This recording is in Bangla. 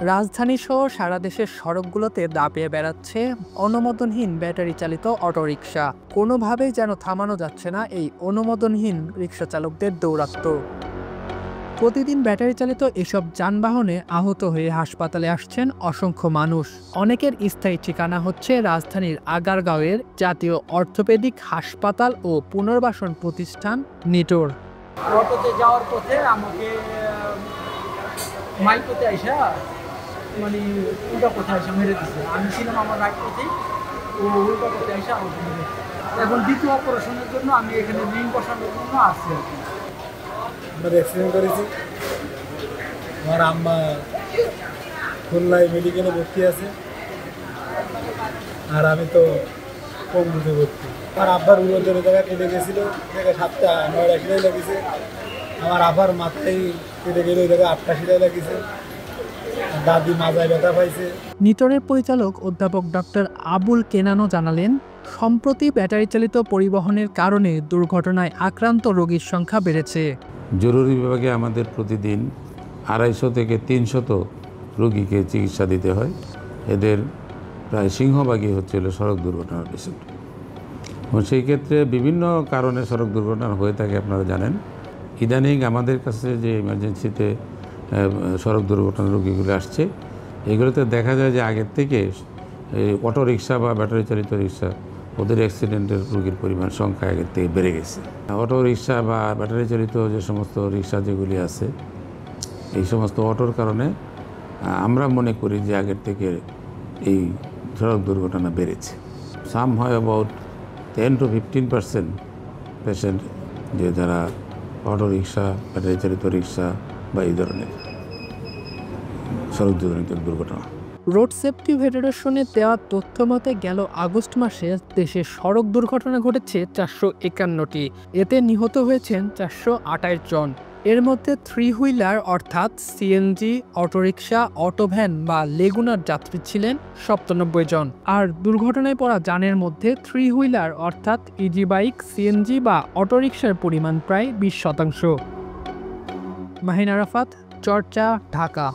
রাজধানী সহ সারা দেশের সড়কগুলোতে দাপিয়ে বেড়াচ্ছে অনুমোদনহীন ব্যাটারি চালিত অটোরিকশা। কোনোভাবেই যেন থামানো যাচ্ছে না এই অনুমোদনহীন রিকশা চালকদের দৌরাত্ম্য। প্রতিদিন ব্যাটারি চালিত এসব যানবাহনে আহত হয়ে হাসপাতালে আসছেন অসংখ্য মানুষ। অনেকের স্থায়ী ঠিকানা হচ্ছে রাজধানীর আগারগাঁওয়ের জাতীয় অর্থোপেডিক হাসপাতাল ও পুনর্বাসন প্রতিষ্ঠান নিটোর। অটোতে যাওয়ার পথে আমাকে মাইকোতে আইসা মানে উল্টা পথে আইসা মেরে দিচ্ছে। আমি ছিলাম আমার রাইট পথে, ও উল্টা পথে আইসা আমাকে মেরে দিচ্ছে। এখন দ্বিতীয় অপারেশনের জন্য আমি এখানে রিং বসানোর জন্য আসছি আর কি। আমরা অ্যাক্সিডেন্ট করেছি। আমার আম্মা খুলনায় মেডিকেলে ভর্তি আছে, আর আমি তো কমরুতে ভর্তি। আমার আব্বার উন্নতের জায়গায় কেটে গেছিলো, জায়গায় 7টা 9টা সিলাই লাগিয়েছে। আমার আবার মাথায় কেটে গেলে ওই জায়গায় 8টা সিলাই লাগিয়েছে। দাদি মাজায় ব্যথা পাইছে। নিটোরের পরিচালক অধ্যাপক ডক্টর আবুল কেনানো জানালেন, সম্প্রতি ব্যাটারি চালিত পরিবহনের কারণে দুর্ঘটনায় আক্রান্ত রোগীর সংখ্যা বেড়েছে। জরুরি বিভাগে আমাদের প্রতিদিন 250 থেকে 300 রোগীকে চিকিৎসা দিতে হয়। এদের প্রায় সিংহভাগই হচ্ছিল সড়ক দুর্ঘটনার পেশেন্ট। এবং সেই ক্ষেত্রে বিভিন্ন কারণে সড়ক দুর্ঘটনা হয়ে থাকে, আপনারা জানেন। ইদানিং আমাদের কাছে যে ইমার্জেন্সিতে সড়ক দুর্ঘটনার রোগীগুলো আসছে, এগুলোতে দেখা যায় যে আগের থেকে অটো রিক্সা বা ব্যাটারি চালিত রিক্সা ওদের অ্যাক্সিডেন্টের রোগীর পরিমাণ সংখ্যা আগের থেকে বেড়ে গেছে। অটো রিক্সা বা ব্যাটারি চালিত যে সমস্ত রিক্সা যেগুলি আছে, এই সমস্ত অটোর কারণে আমরা মনে করি যে আগের থেকে এই সড়ক দুর্ঘটনা বেড়েছে। সাম হয় অ্যাবাউট 10 to 15% পেশেন্ট যে যারা অটো রিক্সা, ব্যাটারি চালিত রিক্সা বা এই ধরনের সড়ক দুর্ঘটনা। রোড সেফটি ফেডারেশনের দেওয়া তথ্য মতে গেল আগস্ট মাসে দেশে সড়ক দুর্ঘটনা ঘটেছে 451টি। এতে নিহত হয়েছেন 428 জন। এর মধ্যে 3 হুইলার অর্থাৎ সিএনজি, অটোরিকশা, অটোভ্যান বা লেগুনার যাত্রী ছিলেন 97 জন। আর দুর্ঘটনায় পড়া যানের মধ্যে 3 হুইলার অর্থাৎ ইজি বাইক, সিএনজি বা অটোরিকশার পরিমাণ প্রায় 20%। মাহিন আরাফাত, চর্চা, ঢাকা।